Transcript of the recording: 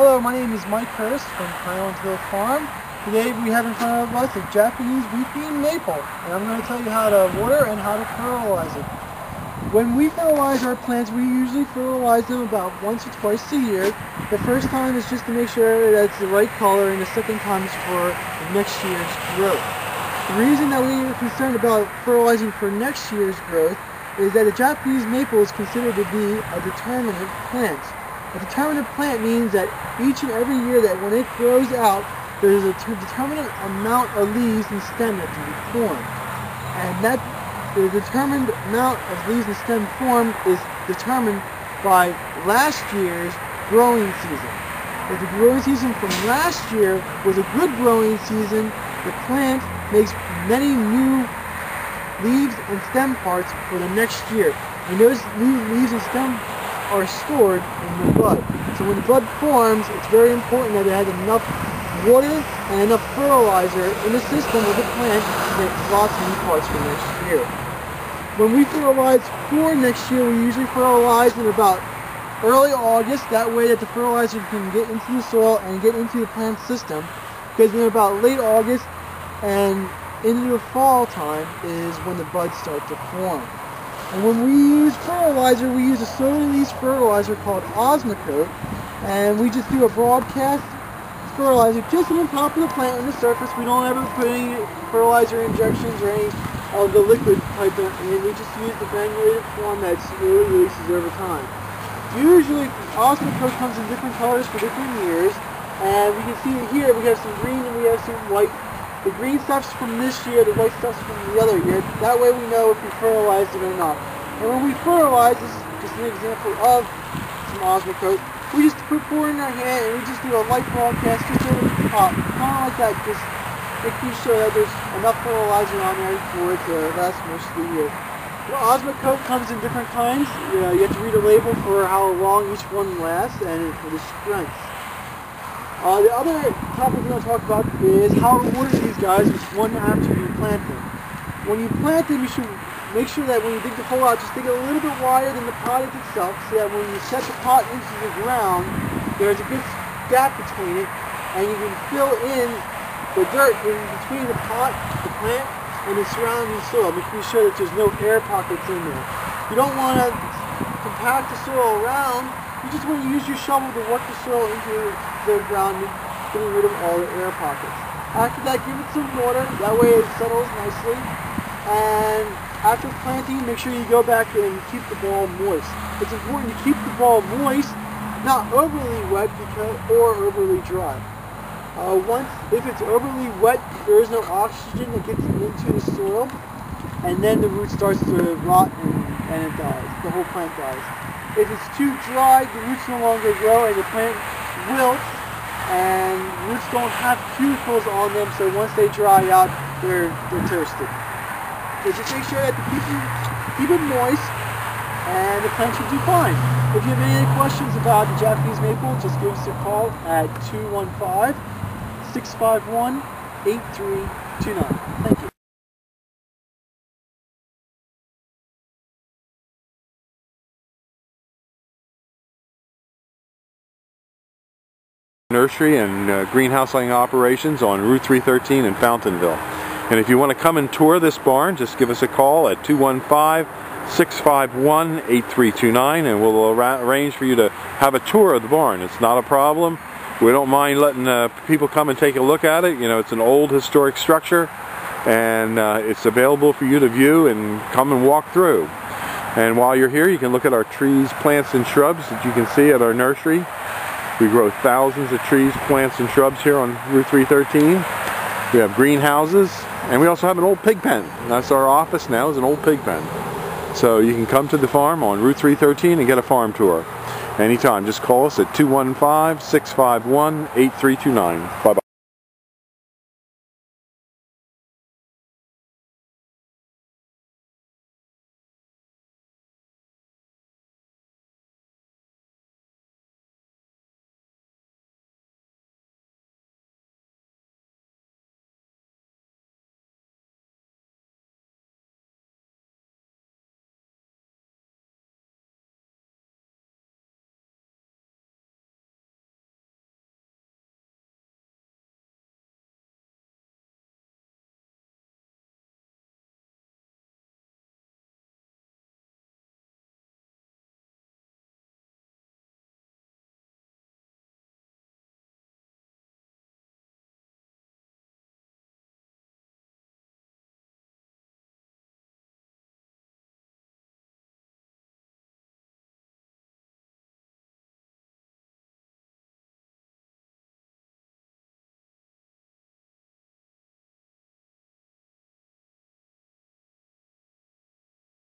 Hello, my name is Mike Hurst from Highland Hill Farm. Today we have in front of us a Japanese wheat bean maple, and I'm going to tell you how to water and how to fertilize it. When we fertilize our plants, we usually fertilize them about once or twice a year. The first time is just to make sure that it's the right color, and the second time is for next year's growth. The reason that we are concerned about fertilizing for next year's growth is that the Japanese maple is considered to be a determinate plant. A determinate plant means that each and every year that when it grows out, there's a determinate amount of leaves and stem that can be formed. And that the determined amount of leaves and stem formed is determined by last year's growing season. If the growing season from last year was a good growing season, the plant makes many new leaves and stem parts for the next year. And those leaves and stem are stored in the bud. So when the bud forms, it's very important that it has enough water and enough fertilizer in the system of the plant to make lots of new parts for next year. When we fertilize for next year, we usually fertilize in about early August. That way that the fertilizer can get into the soil and get into the plant system. Because in about late August and into the fall time is when the buds start to form. And when we use fertilizer, we use a soda-release fertilizer called Osmocote, and we just do a broadcast fertilizer just on the top of the plant on the surface. We don't ever put any fertilizer injections or any of the liquid type in. We just use the granulated form that slowly releases over time. Usually, Osmocote comes in different colors for different years, and we can see here we have some green and we have some white. The green stuff's from this year, the white stuff's from the other year. That way we know if we fertilized it or not. And when we fertilize, this is just an example of some Osmocote, we just pour it in our hand and we just do a light broadcast just over the top. Kind of like that, just making sure that there's enough fertilizer on there for it to last most of the year. Well, Osmocote comes in different kinds. You have to read a label for how long each one lasts and for the strength. The other topic we're going to talk about is how to water these guys one after you plant them. When you plant them, you should make sure that when you dig the hole out, just dig it a little bit wider than the pot itself, so that when you set the pot into the ground, there's a good gap between it, and you can fill in the dirt in between the pot, the plant, and the surrounding soil, making sure that there's no air pockets in there. You don't want to compact the soil around. You just want to use your shovel to work the soil into the ground, getting rid of all the air pockets. After that, give it some water. That way it settles nicely. And after planting, make sure you go back and keep the ball moist. It's important to keep the ball moist, not overly wet or overly dry. If it's overly wet, there is no oxygen that gets into the soil, and then the root starts to rot and it dies. The whole plant dies. If it's too dry, the roots no longer grow and the plant wilts, and roots don't have cuticles on them, so once they dry out, they're toasted. So just make sure that keep it moist, and the plant should do fine. If you have any questions about the Japanese maple, just give us a call at 215-651-8329. Thank you. Nursery and greenhousing operations on Route 313 in Fountainville. And if you want to come and tour this barn, just give us a call at 215-651-8329 and we'll arrange for you to have a tour of the barn. It's not a problem. We don't mind letting people come and take a look at it. You know, it's an old historic structure, and it's available for you to view and come and walk through. And while you're here, you can look at our trees, plants, and shrubs that you can see at our nursery. We grow thousands of trees, plants, and shrubs here on Route 313. We have greenhouses, and we also have an old pig pen. That's our office now, is an old pig pen. So you can come to the farm on Route 313 and get a farm tour. Anytime, just call us at 215-651-8329. Bye-bye.